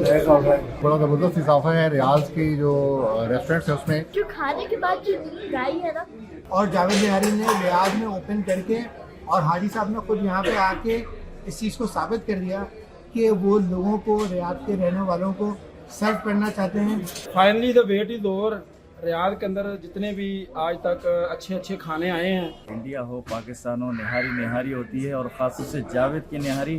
ذائقہ اٹھائیں. بڑا زبردست اضافہ ہے ریاض کی جو ریسٹورینٹس ہیں اس میں. جو کھانے کے بعد جو گائی ہے نا، اور جاوید نہاری نے ریاض میں اوپن کر کے اور حاجی صاحب نے خود یہاں پہ آ کے اس چیز کو ثابت کر دیا کہ وہ لوگوں کو، ریاض کے رہنے والوں کو سرو کرنا چاہتے ہیں. Finally the wait is over. Riyadh کے اندر جتنے بھی آج تک اچھے کھانے آئے ہیں، انڈیا ہو پاکستان ہو، نہاری نہاری ہوتی ہے، اور خاص طور سے جاوید کی نہاری.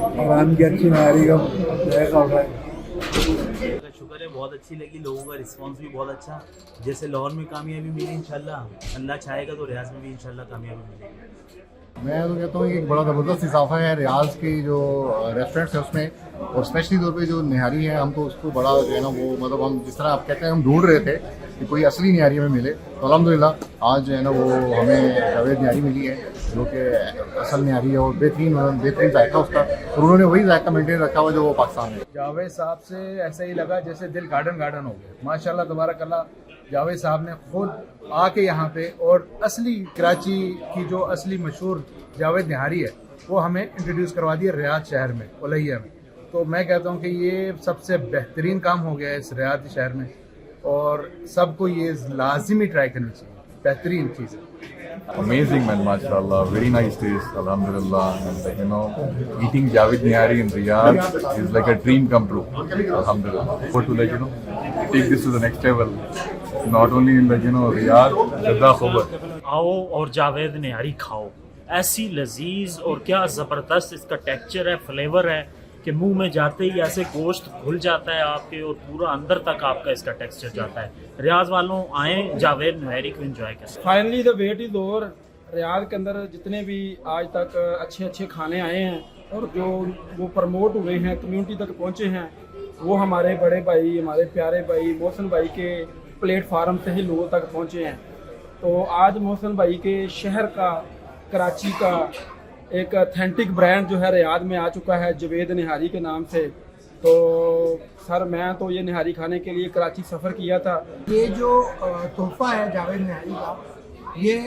اور آم کی اچھی نہاری کا ذائقہ اٹھائیں. شکر ہے، بہت اچھی لگی، لوگوں کا رسپانس بھی بہت اچھا. جیسے لاہور میں کامیابی ملی انشاءاللہ، اللہ چاہے گا تو ریاض میں بھی انشاءاللہ کامیابی ملے گی. میں تو کہتا ہوں کہ ایک بڑا زبردست اضافہ ہے ریاض کی جو ریسٹورینٹس ہیں اس میں، اور اسپیشلی طور پہ جو نہاری ہے، ہم تو اس کو بڑا جو ہے نا وہ مطلب ہم جس طرح آپ کہتے ہیں ہم ڈھونڈ رہے تھے کہ کوئی اصلی نہاری ہمیں ملے، تو الحمدللہ آج جو ہے نا وہ ہمیں جاوید نہاری ملی ہے جو کہ اصل نہاری ہے اور بہترین ذائقہ اس کا، اور انہوں نے وہی ذائقہ مینٹین رکھا ہوا جو وہ پاکستان میں. جاوید صاحب سے ایسا ہی لگا جیسے دل گارڈن ہو گیا. ماشاءاللہ تبارک اللہ، جاوید صاحب نے خود آ کے یہاں پہ اور اصلی کراچی کی جو اصلی مشہور جاوید نہاری ہے وہ ہمیں انٹروڈیوس کروا دی ہے ریاض شہر میں، الیہ میں. تو میں کہتا ہوں کہ یہ سب سے بہترین کام ہو گیا ہے اس ریاض شہر میں، اور سب کو یہ لازمی ٹرائی کرنی چاہیے. بہترین چیز ہے. Amazing man, mashallah, very nice taste, alhamdulillah, and you know, eating Javed Nihari in Riyadh is like a dream come true, alhamdulillah. For to like, you know, take this to the next level, not only in like, you know, Riyadh, Jeddah, Khobar. آؤ اور جاوید نہاری کھاؤ. ایسی لذیذ اور کیا زبردست اس کا texture ہے، فلیور ہے کہ منہ میں جاتے ہی ایسے گوشت گھل جاتا ہے آپ کے، اور پورا اندر تک آپ کا اس کا ٹیکسچر جاتا ہے. ریاض والوں آئیں، جاوید نہاری کو انجوائے کریں. Finally the wait is over. Riyadh کے اندر جتنے بھی آج تک اچھے کھانے آئے ہیں اور جو وہ پروموٹ ہوئے ہیں، کمیونٹی تک پہنچے ہیں، وہ ہمارے بڑے بھائی، ہمارے پیارے بھائی محسن بھائی کے پلیٹ فارم سے ہی لوگوں تک پہنچے ہیں. تو آج محسن بھائی کے شہر کا، کراچی کا ایک اتھینٹک برانڈ جو ہے ریاض میں آ چکا ہے جاوید نہاری کے نام سے. تو سر میں تو یہ نہاری کھانے کے لیے کراچی سفر کیا تھا. یہ جو تحفہ ہے جاوید نہاری کا، یہ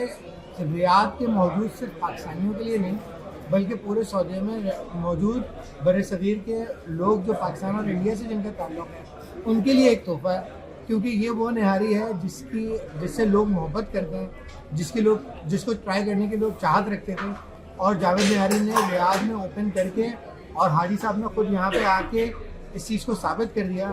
ریاض کے موجود صرف پاکستانیوں کے لیے نہیں بلکہ پورے سعودیہ میں موجود بر صغیر کے لوگ جو پاکستان اور انڈیا سے جن کا تعلق ہے ان کے لیے ایک تحفہ ہے. کیونکہ یہ وہ نہاری ہے جس سے لوگ محبت کرتے ہیں، جس کو ٹرائی کرنے کے لوگ چاہت رکھتے تھے. اور جاوید نہاری نے ریاض میں اوپن کر کے اور حاجی صاحب نے خود یہاں پہ آ کے اس چیز کو ثابت کر دیا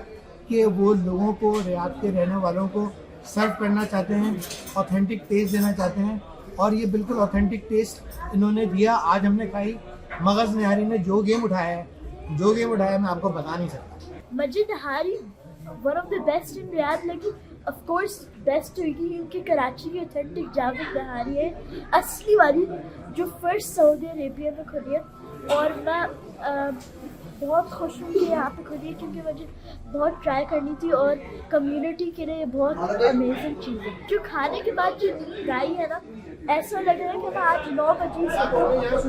کہ وہ لوگوں کو، ریاض کے رہنے والوں کو سرو کرنا چاہتے ہیں، اوتھینٹک ٹیسٹ دینا چاہتے ہیں. اور یہ بالکل اوتھینٹک ٹیسٹ انہوں نے دیا. آج ہم نے کھائی. مغز نہاری نے جو گیم اٹھایا ہے میں آپ کو بتا نہیں سکتا. مجھے nihari one of the best in Riyadh لگی. آف کورس بیسٹ ہوئی گی کیونکہ کراچی کی اوتھینٹک جاوید نہاری ہے، اصلی والی جو فرسٹ سعودی عربیہ میں کھلی ہے. اور میں بہت خوش ہوں کہ یہاں پہ کھلی ہے کیونکہ مجھے بہت ٹرائی کرنی تھی، اور کمیونٹی کے لیے بہت امیزنگ چیز ہے. جو کھانے کے بعد جو گائی ہے نا، ایسا لگ رہا ہے کہ میں آج 9 بجے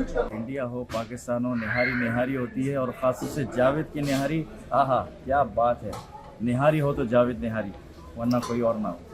سے انڈیا ہو پاکستان ہو، نہاری نہاری ہوتی ہے، اور خاص طور سے جاوید کی نہاری. آہا کیا بات ہے. نہاری ہو تو جاوید نہاری، ورنہ کوئی اور نہ ہو.